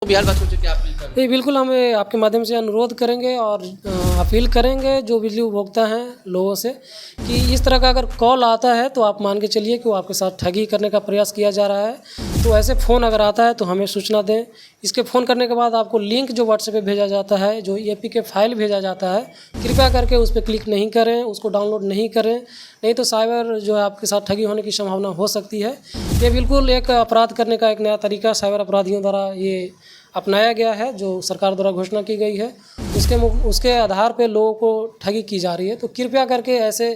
बिहारवासियों से क्या अपील करें? ये बिल्कुल हम आपके माध्यम से अनुरोध करेंगे और अपील करेंगे जो बिजली उपभोक्ता हैं लोगों से कि इस तरह का अगर कॉल आता है तो आप मान के चलिए कि वो आपके साथ ठगी करने का प्रयास किया जा रहा है। तो ऐसे फ़ोन अगर आता है तो हमें सूचना दें। इसके फ़ोन करने के बाद आपको लिंक जो व्हाट्सएप पे भेजा जाता है, जो APK फाइल भेजा जाता है, कृपया करके उस पर क्लिक नहीं करें, उसको डाउनलोड नहीं करें, नहीं तो साइबर जो है आपके साथ ठगी होने की संभावना हो सकती है। ये बिल्कुल एक अपराध करने का एक नया तरीका साइबर अपराधियों द्वारा ये अपनाया गया है, जो सरकार द्वारा घोषणा की गई है। उसके आधार पे लोगों को ठगी की जा रही है। तो कृपया करके ऐसे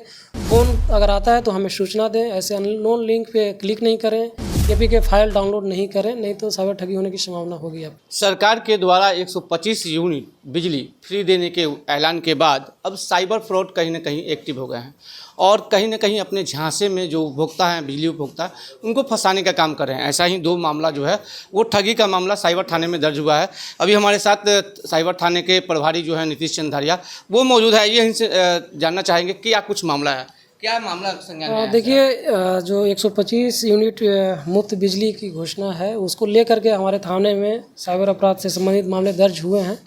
फ़ोन अगर आता है तो हमें सूचना दें। ऐसे अननोन लिंक पे क्लिक नहीं करें, APK फाइल डाउनलोड नहीं करें, नहीं तो साइबर ठगी होने की संभावना होगी। अब सरकार के द्वारा 125 यूनिट बिजली फ्री देने के ऐलान के बाद अब साइबर फ्रॉड कहीं ना कहीं एक्टिव हो गए हैं और कहीं ना कहीं अपने झांसे में जो उपभोक्ता हैं, बिजली उपभोक्ता, उनको फंसाने का काम कर रहे हैं। ऐसा ही 2 मामला जो है वो ठगी का मामला साइबर थाने में दर्ज हुआ है। अभी हमारे साथ साइबर थाने के प्रभारी जो है नीतीश चंदारिया वो मौजूद है। ये इनसे जानना चाहेंगे कि क्या कुछ मामला है, क्या मामला संज्ञान में है? देखिए, जो 125 यूनिट मुफ्त बिजली की घोषणा है उसको लेकर के हमारे थाने में साइबर अपराध से संबंधित मामले दर्ज हुए हैं,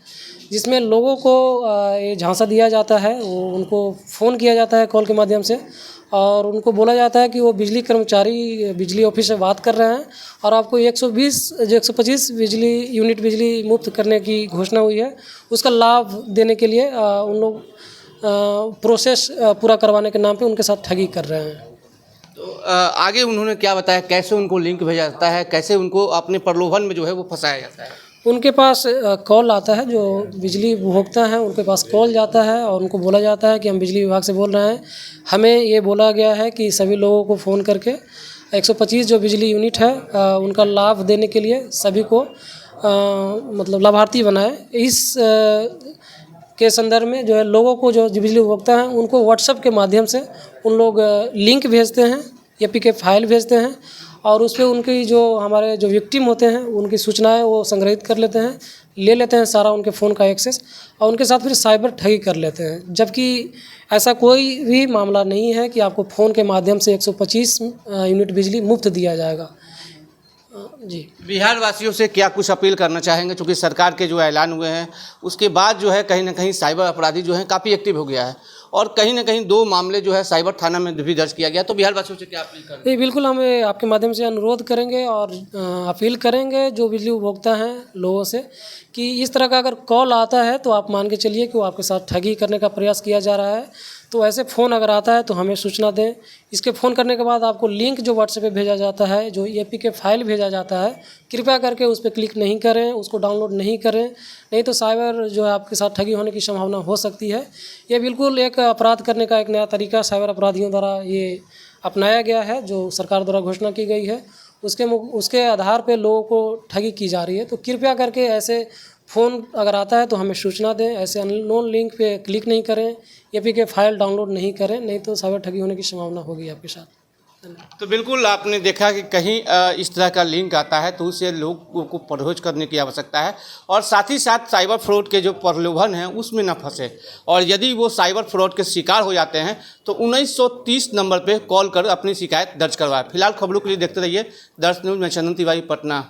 जिसमें लोगों को ये झांसा दिया जाता है। उनको फ़ोन किया जाता है कॉल के माध्यम से और उनको बोला जाता है कि वो बिजली कर्मचारी बिजली ऑफिस से बात कर रहे हैं और आपको 125 यूनिट बिजली मुफ्त करने की घोषणा हुई है। उसका लाभ देने के लिए उन लोग प्रोसेस पूरा करवाने के नाम पे उनके साथ ठगी कर रहे हैं। तो आगे उन्होंने क्या बताया, कैसे उनको लिंक भेजा जाता है, कैसे उनको अपने प्रलोभन में जो है वो फंसाया जाता है? उनके पास कॉल आता है, जो बिजली उपभोक्ता हैं उनके पास कॉल जाता है और उनको बोला जाता है कि हम बिजली विभाग से बोल रहे हैं। हमें ये बोला गया है कि सभी लोगों को फ़ोन करके 125 जो बिजली यूनिट है उनका लाभ देने के लिए सभी को मतलब लाभार्थी बनाए। इस के संदर्भ में जो है लोगों को जो बिजली उपभोक्ता हैं उनको व्हाट्सएप के माध्यम से उन लोग लिंक भेजते हैं, APK फाइल भेजते हैं और उस पर उनकी जो हमारे जो विक्टिम होते हैं उनकी सूचनाएं वो संग्रहित कर लेते हैं, ले लेते हैं सारा उनके फ़ोन का एक्सेस और उनके साथ फिर साइबर ठगी कर लेते हैं। जबकि ऐसा कोई भी मामला नहीं है कि आपको फ़ोन के माध्यम से 125 यूनिट बिजली मुफ्त दिया जाएगा। जी, बिहार वासियों से क्या कुछ अपील करना चाहेंगे? चूँकि सरकार के जो ऐलान हुए हैं उसके बाद जो है कहीं ना कहीं साइबर अपराधी जो है काफ़ी एक्टिव हो गया है और कहीं ना कहीं 2 मामले जो है साइबर थाना में भी दर्ज किया गया। तो बिहार वासियों से क्या अपील करेंगे? ये बिल्कुल हम आपके माध्यम से अनुरोध करेंगे और अपील करेंगे जो बिजली उपभोक्ता हैं लोगों से कि इस तरह का अगर कॉल आता है तो आप मान के चलिए कि वो आपके साथ ठगी करने का प्रयास किया जा रहा है। तो ऐसे फ़ोन अगर आता है तो हमें सूचना दें। इसके फ़ोन करने के बाद आपको लिंक जो व्हाट्सएप पे भेजा जाता है, जो APK फाइल भेजा जाता है, कृपया करके उस पर क्लिक नहीं करें, उसको डाउनलोड नहीं करें, नहीं तो साइबर जो है आपके साथ ठगी होने की संभावना हो सकती है। ये बिल्कुल एक अपराध करने का एक नया तरीका साइबर अपराधियों द्वारा ये अपनाया गया है, जो सरकार द्वारा घोषणा की गई है। उसके आधार पे लोगों को ठगी की जा रही है। तो कृपया करके ऐसे फ़ोन अगर आता है तो हमें सूचना दें। ऐसे अननोन लिंक पे क्लिक नहीं करें, APK फाइल डाउनलोड नहीं करें, नहीं तो साइबर ठगी होने की संभावना होगी आपके साथ। तो बिल्कुल आपने देखा कि कहीं इस तरह का लिंक आता है तो उससे लोगों को परहेज करने की आवश्यकता है और साथ ही साथ साइबर फ्रॉड के जो प्रलोभन हैं उसमें न फंसे। और यदि वो साइबर फ्रॉड के शिकार हो जाते हैं तो 1930 नंबर पे कॉल कर अपनी शिकायत दर्ज करवाएं। फिलहाल खबरों के लिए देखते रहिए दर्श न्यूज़ में चंदन तिवारी, पटना।